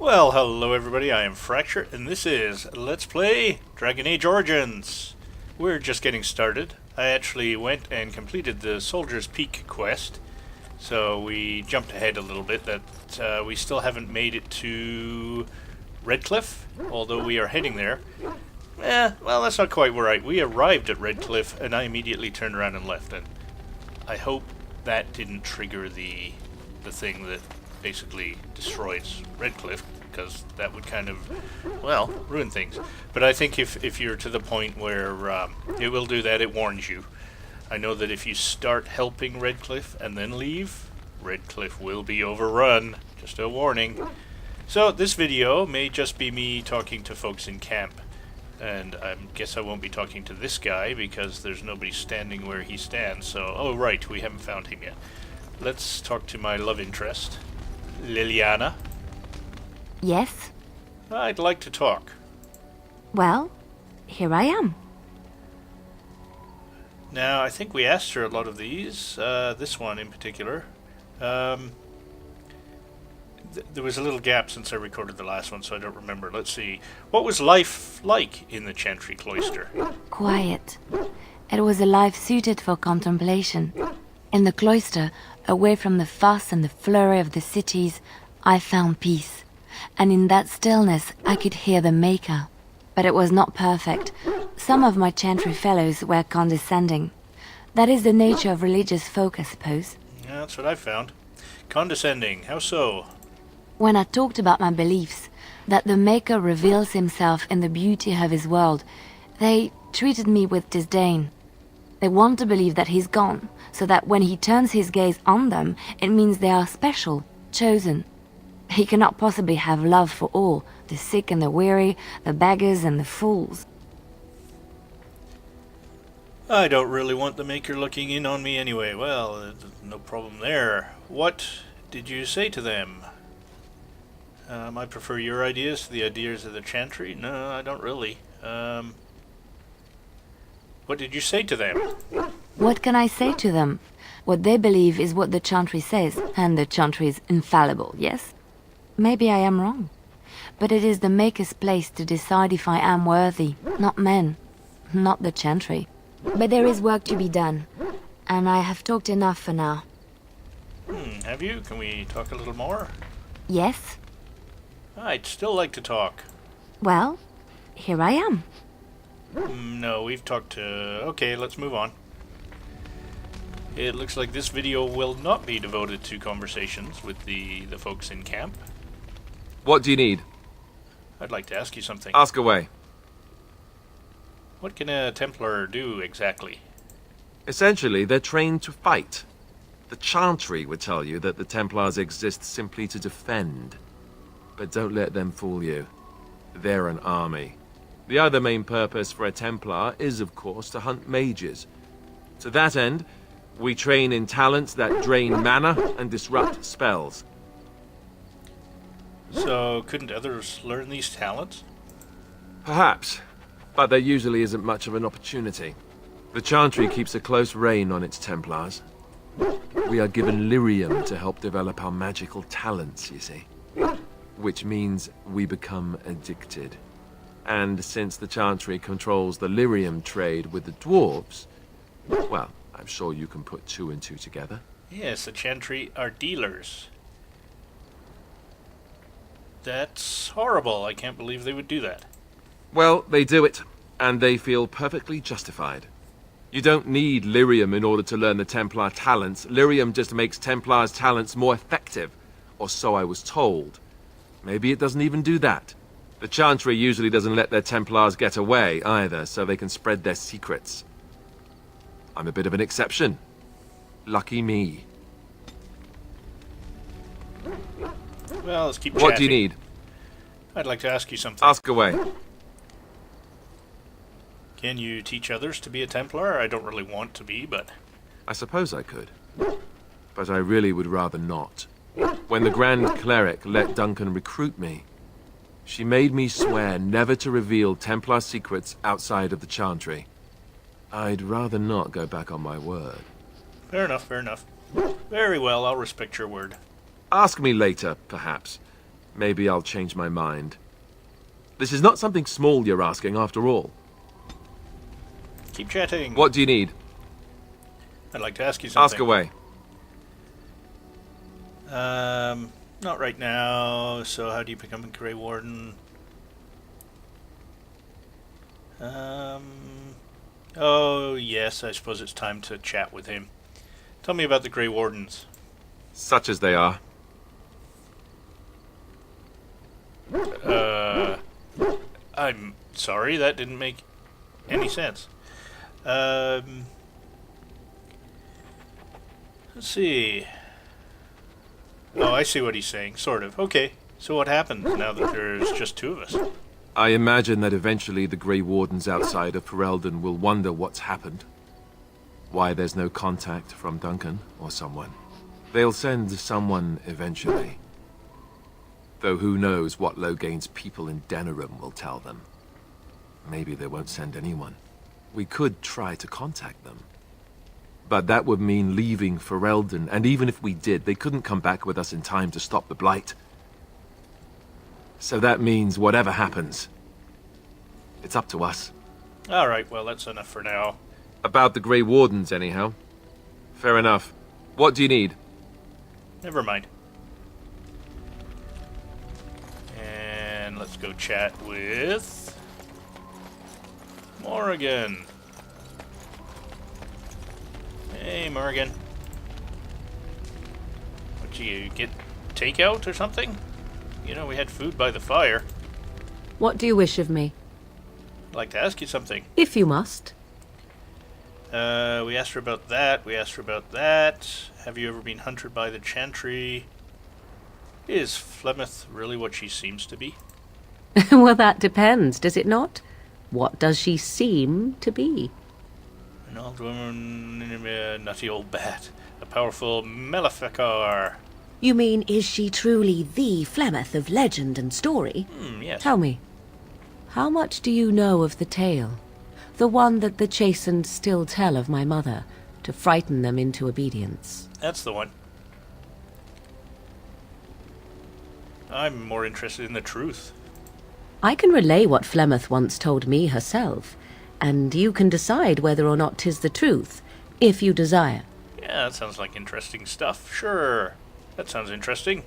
Well, hello everybody, I am Fracture, and this is Let's Play Dragon Age Origins. We're just getting started. I actually went and completed the Soldier's Peak quest, so we jumped ahead a little bit. That we still haven't made it to Redcliffe, although we are heading there. Well, that's not quite right. We arrived at Redcliffe, and I immediately turned around and left, and I hope that didn't trigger the thing that basically destroys Redcliffe, because that would kind of, well, ruin things. But I think if you're to the point where it will do that, it warns you. I know that if you start helping Redcliffe and then leave, Redcliffe will be overrun. Just a warning. So this video may just be me talking to folks in camp. And I guess I won't be talking to this guy because there's nobody standing where he stands. So, oh right, we haven't found him yet. Let's talk to my love interest, Liliana. Yes? I'd like to talk. Well, here I am. Now, I think we asked her a lot of these, this one in particular. There was a little gap since I recorded the last one, so I don't remember. Let's see. What was life like in the Chantry Cloister? Quiet. It was a life suited for contemplation. In the cloister, away from the fuss and the flurry of the cities, I found peace. And in that stillness, I could hear the Maker. But it was not perfect. Some of my Chantry fellows were condescending. That is the nature of religious folk, I suppose. Yeah, that's what I found. Condescending. How so? When I talked about my beliefs, that the Maker reveals himself in the beauty of his world, they treated me with disdain. They want to believe that he's gone, so that when he turns his gaze on them, it means they are special, chosen. He cannot possibly have love for all, the sick and the weary, the beggars and the fools. I don't really want the Maker looking in on me anyway. Well, no problem there. What did you say to them? I prefer your ideas to the ideas of the Chantry. No, I don't really. What did you say to them? What can I say to them? What they believe is what the Chantry says, and the Chantry is infallible, yes? Maybe I am wrong. But it is the Maker's place to decide if I am worthy, not men, not the Chantry. But there is work to be done, and I have talked enough for now. Have you? Can we talk a little more? Yes? I'd still like to talk. Well, here I am. No, we've talked to... Okay, let's move on. It looks like this video will not be devoted to conversations with the folks in camp. What do you need? I'd like to ask you something. Ask away. What can a Templar do exactly? Essentially, they're trained to fight. The Chantry would tell you that the Templars exist simply to defend. But don't let them fool you. They're an army. The other main purpose for a Templar is, of course, to hunt mages. To that end, we train in talents that drain mana and disrupt spells. So, couldn't others learn these talents? Perhaps, but there usually isn't much of an opportunity. The Chantry keeps a close rein on its Templars. We are given lyrium to help develop our magical talents, you see. Which means we become addicted. And since the Chantry controls the lyrium trade with the dwarves, well, I'm sure you can put two and two together. Yes, the Chantry are dealers. That's horrible. I can't believe they would do that. Well, they do it, and they feel perfectly justified. You don't need lyrium in order to learn the Templar talents. Lyrium just makes Templars' talents more effective, or so I was told. Maybe it doesn't even do that. The Chantry usually doesn't let their Templars get away either, so they can spread their secrets. I'm a bit of an exception. Lucky me. Well, let's keep chatting. What do you need? I'd like to ask you something. Ask away. Can you teach others to be a Templar? I don't really want to be, but... I suppose I could. But I really would rather not. When the Grand Cleric let Duncan recruit me, she made me swear never to reveal Templar secrets outside of the Chantry. I'd rather not go back on my word. Fair enough, fair enough. Very well, I'll respect your word. Ask me later, perhaps. maybe I'll change my mind. This is not something small you're asking, after all. Keep chatting. What do you need? I'd like to ask you something. Ask away. Not right now. So how do you become a Grey Warden? Oh, yes, I suppose it's time to chat with him. Tell me about the Grey Wardens. Such as they are. I'm sorry, that didn't make any sense. Let's see. Oh, I see what he's saying, sort of. Okay, so what happens now that there's just two of us? I imagine that eventually the Grey Wardens outside of Ferelden will wonder what's happened. Why there's no contact from Duncan or someone. They'll send someone eventually. Though who knows what Logain's people in Denerim will tell them. Maybe they won't send anyone. We could try to contact them. But that would mean leaving Ferelden, and even if we did, they couldn't come back with us in time to stop the Blight. So that means whatever happens, it's up to us. Alright, well, that's enough for now. About the Grey Wardens, anyhow. Fair enough. What do you need? Never mind. And let's go chat with Morrigan. Hey, Morrigan. What, you get takeout or something? You know, we had food by the fire. What do you wish of me? I'd like to ask you something. If you must. We asked her about that. We asked her about that. Have you ever been hunted by the Chantry? Is Flemeth really what she seems to be? Well, that depends, does it not? What does she seem to be? An old woman, a nutty old bat, a powerful maleficar. You mean, is she truly the Flemeth of legend and story? Yes. Tell me, how much do you know of the tale? The one that the chastened still tell of my mother, to frighten them into obedience. That's the one. I'm more interested in the truth. I can relay what Flemeth once told me herself, and you can decide whether or not 'tis the truth, if you desire. Yeah, that sounds like interesting stuff. Sure. That sounds interesting.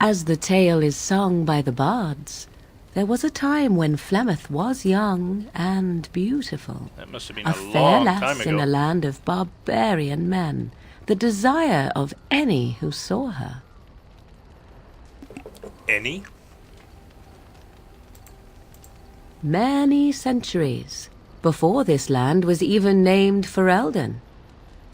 As the tale is sung by the bards, there was a time when Flemeth was young and beautiful. That must have been A a fair long lass time ago. in a land of barbarian men, the desire of any who saw her. Any? Many centuries before this land was even named Ferelden.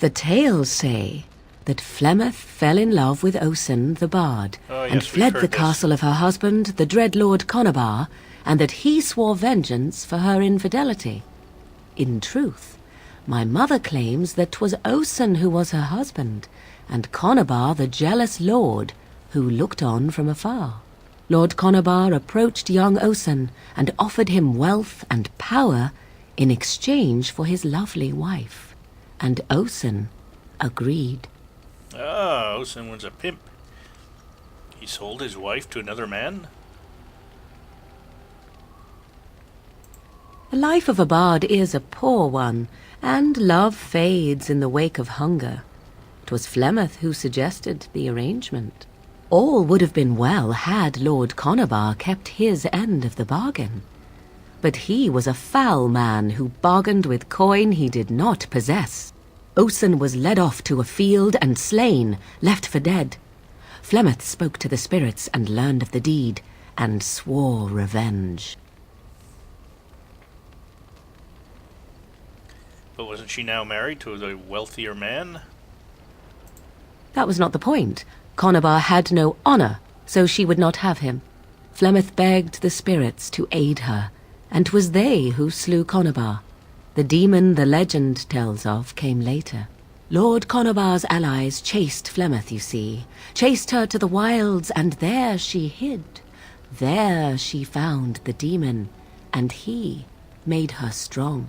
The tales say that Flemeth fell in love with Osen the bard, Oh, yes, and we've fled heard the this. castle of her husband, the dread Lord Conabar, and that he swore vengeance for her infidelity. In truth, my mother claims that 'twas Osen who was her husband, and Conabar the jealous lord who looked on from afar. Lord Conabar approached young Osen and offered him wealth and power in exchange for his lovely wife, and Osen agreed. Ah, Osen was a pimp. He sold his wife to another man? The life of a bard is a poor one, and love fades in the wake of hunger. 'Twas Flemeth who suggested the arrangement. All would have been well had Lord Conabar kept his end of the bargain. But he was a foul man who bargained with coin he did not possess. Osen was led off to a field and slain, left for dead. Flemeth spoke to the spirits and learned of the deed, and swore revenge. But wasn't she now married to the wealthier man? That was not the point. Conabar had no honor, so she would not have him. Flemeth begged the spirits to aid her, and 'twas they who slew Conabar. The demon the legend tells of came later. Lord Conabar's allies chased Flemeth, you see, chased her to the wilds, and there she hid. There she found the demon, and he made her strong.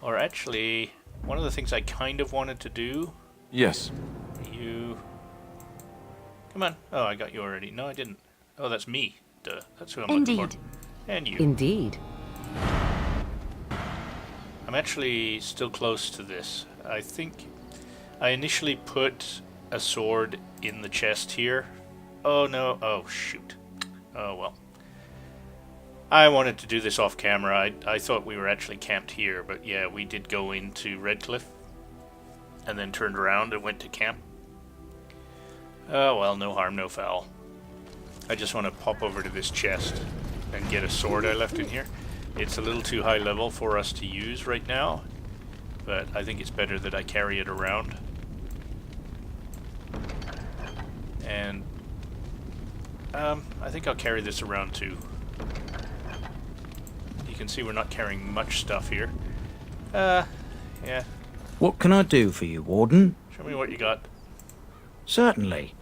Or actually, one of the things I kind of wanted to do... Yes. You... Come on. Oh, I got you already. No, I didn't. Oh, that's me. Duh. That's who I'm looking Indeed. for. And you. Indeed. I'm actually still close to this. I think I initially put a sword in the chest here. Oh, no. Oh, shoot. Oh, well. I wanted to do this off camera. I thought we were actually camped here, but yeah, we did go into Redcliffe and then turned around and went to camp. Oh well, no harm, no foul. I just want to pop over to this chest and get a sword I left in here. It's a little too high level for us to use right now, but I think it's better that I carry it around. And I think I'll carry this around too. You can see we're not carrying much stuff here. Yeah. What can I do for you, Warden? Show me what you got. Certainly.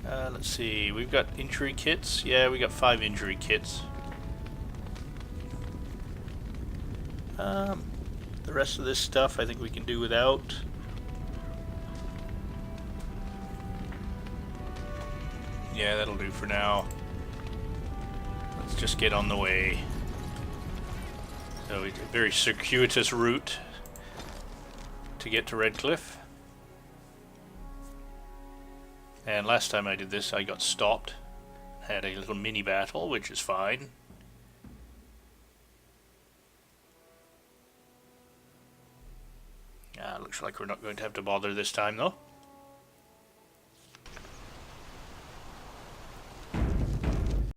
Let's see, we've got injury kits. Yeah, we got 5 injury kits. The rest of this stuff I think we can do without. Yeah, that'll do for now. Let's just get on the way. So it's a very circuitous route to get to Redcliffe. And last time I did this, I got stopped. Had a little mini battle, which is fine. Looks like we're not going to have to bother this time, though.